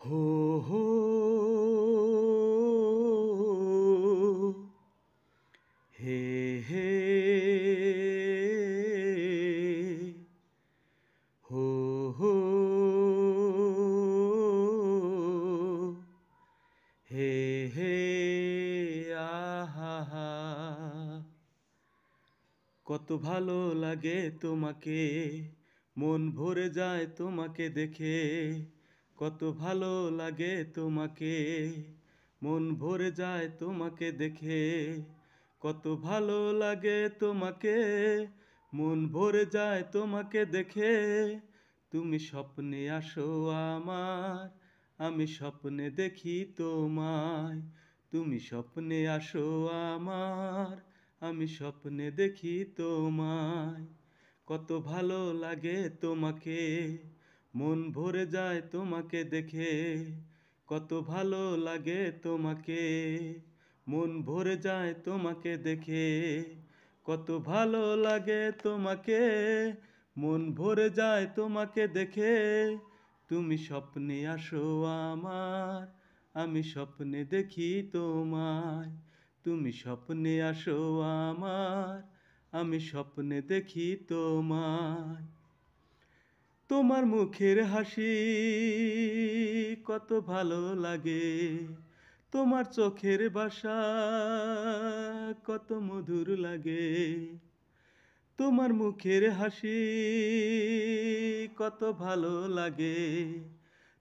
হো হো হে হে হো হো হে হে আহা, কত ভালো লাগে তোমাকে, মন ভরে যায় তোমাকে দেখে। কত ভালো লাগে তোমাকে, মন ভরে যায় তোমাকে দেখে। কত ভালো লাগে তোমাকে, মন ভরে যায় তোমাকে দেখে। তুমি স্বপ্নে আসো আমার, আমি স্বপ্নে দেখি তোমায়। তুমি স্বপ্নে আসো আমার, আমি স্বপ্নে দেখি তোমায়। কত ভালো লাগে তোমাকে, মন ভরে যায় তোমাকে দেখে। কত ভালো লাগে তোমাকে, মন ভরে যায় তোমাকে দেখে। কত ভালো লাগে তোমাকে, মন ভরে যায় তোমাকে দেখে। তুমি স্বপ্নে আসো আমার, আমি স্বপ্নে দেখি তোমায়। তুমি স্বপ্নে আসো আমার, আমি স্বপ্নে দেখি তোমায়। তোমার মুখের হাসি কত ভালো লাগে, তোমার চোখের ভাষা কত মধুর লাগে। তোমার মুখের হাসি কত ভালো লাগে,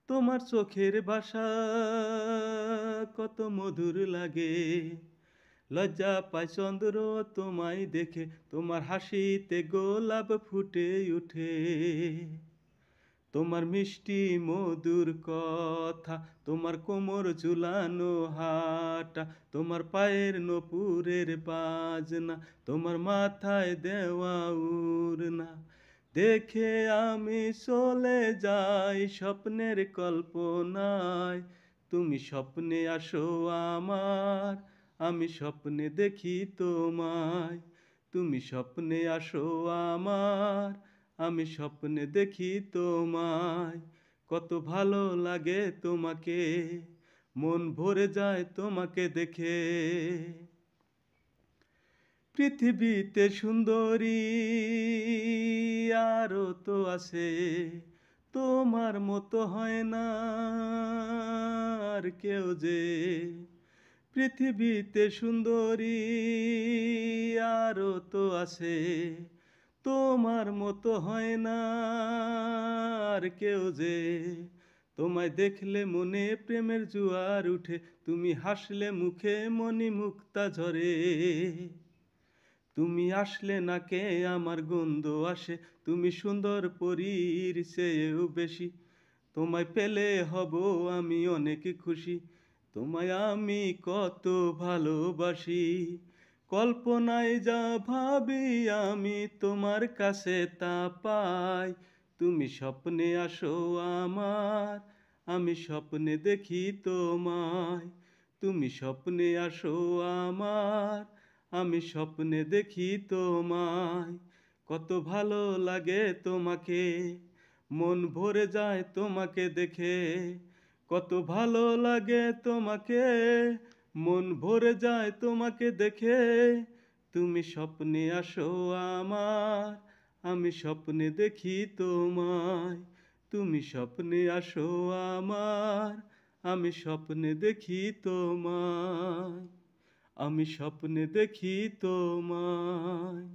তোমার চোখের ভাষা কত মধুর লাগে। লজ্জা পায় চন্দ্র তোমায় দেখে, তোমার হাসিতে গোলাপ ফুটে ওঠে। তোমার মিষ্টি মধুর কথা, তোমার কোমর ঝুলানো হাঁটা, তোমার পায়ের নপুরের বাজনা, তোমার মাথায় দেওয়া উড়না দেখে আমি চলে যাই স্বপ্নের কল্পনায়। তুমি স্বপ্নে আসো আমার, আমি স্বপ্নে দেখি তোমায়। তুমি স্বপ্নে আসো আমার, আমি স্বপ্নে দেখি তোমায়। কত ভালো লাগে তোমাকে, মন ভরে যায় তোমাকে দেখে। পৃথিবীতে সুন্দরী আরো তো আছে, তোমার মতো হয় না আর কেউ যে। পৃথিবীতে সুন্দরী আরো তো আছে, তোমার মতো হয় না আর কেউ যে। তোমায় দেখলে মনে প্রেমের জোয়ার উঠে, তুমি হাসলে মুখে মনি মুক্তা ঝরে। তুমি আসলে নাকে আমার গন্ধ আসে, তুমি সুন্দর পরীর চেয়েও বেশি। তোমায় পেলে হব আমি অনেক খুশি, তোমায় আমি কত ভালোবাসি। কল্পনায় যা ভাবি আমি তোমার কাছে তা পাই। তুমি স্বপ্নে আসো আমার, আমি স্বপ্নে দেখি তোমায়। তুমি স্বপ্নে আসো আমার, আমি স্বপ্নে দেখি তোমায়। কত ভালো লাগে তোমাকে, মন ভরে যায় তোমাকে দেখে। কত ভালো লাগে তোমাকে, মন ভরে যায় তোমাকে দেখে। তুমি স্বপ্নে আসো আমার, আমি স্বপ্নে দেখি তোমায়। তুমি স্বপ্নে আসো আমার, আমি স্বপ্নে দেখি তোমায়। আমি স্বপ্নে দেখি তোমায়।